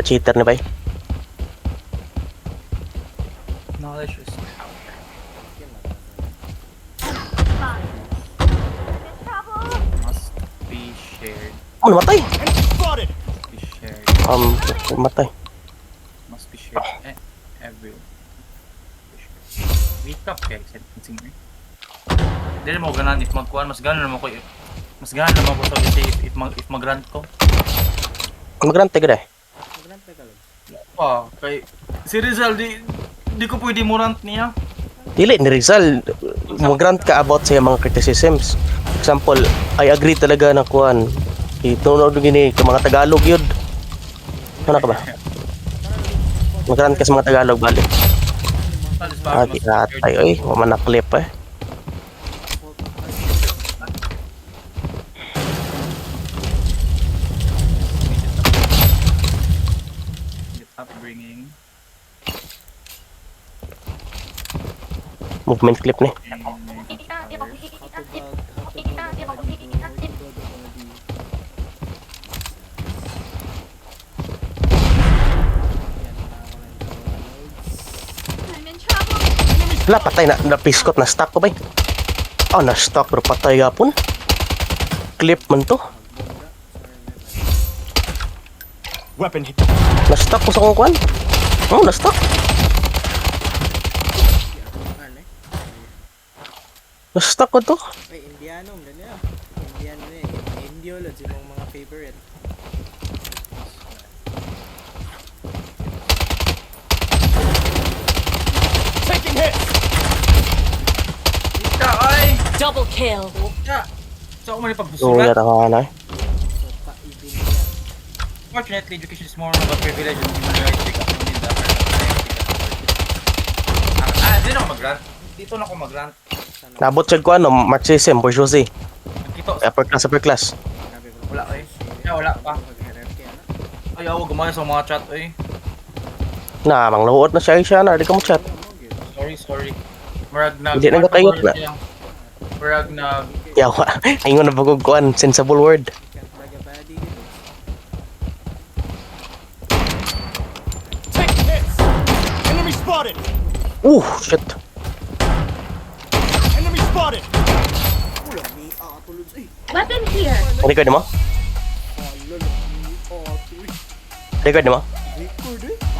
Pa-cheater na ba? Knowledge is power. Must be shared. Oh, namatay! Spotted! Be shared. Namatay. Must be shared. Everyone. Wake up guys. Singer. Hindi mo ganan if magkuhan. Mas ganan naman ko. Mas ganan naman ko sa if mag-rant ko. Magrante ka deh. Magrante ka lang. Kay si Rizal di ko pwede mo rant niya. Dili ni Rizal, mag-grant ka about sa mga criticisms. Example, I agree talaga na kuan. Itunod gini ka mga Tagalog yun. Ano ka ba? Mag-grant ka sa mga Tagalog balik. Di atay oy, wa man na clip eh. Upbringing. Movement clip ni. Wala, patay na, napiskot, na-stuck ko ba? Oh, na-stuck, pero patay gapon. Clip man to. Weapon hit. Na-stuck ko sa kong kuan. Oh, na-stuck. Na-stuck ko to. Ay, Indiano, ganyan. Indiano na eh. Indio lang, yung mga favorite. Taking hits! Ika ay! Double kill. Ika! So ako man So, ipagbusulat. yata ka na eh. So, kaibin niya. Fortunately, education is more of a privilege and human right to pick up on the hindi na ako mag-grant. Dito na ako mag-grant. Nabot siya ko ano, Marxism, bourgeoisie. Nagkito. Upper class. Grabe ko. Wala eh. Kaya wala pa. Pag-hierarchy, ano? Ayaw, gumaya sa mga chat eh. Na, manglahuot na siya na, di ka mo chat. Sorry. Marag nag... Hindi na kakayot na. Marag nag... Yawa, ayun na bagog kuan, sensible word. Can't brag a body dito. Taking hits! Enemy spotted! Shit. Enemy spotted! Ulang ni tulod ay. Weapon here. Record mo? Lolo ni tuloy. Record mo? Record eh.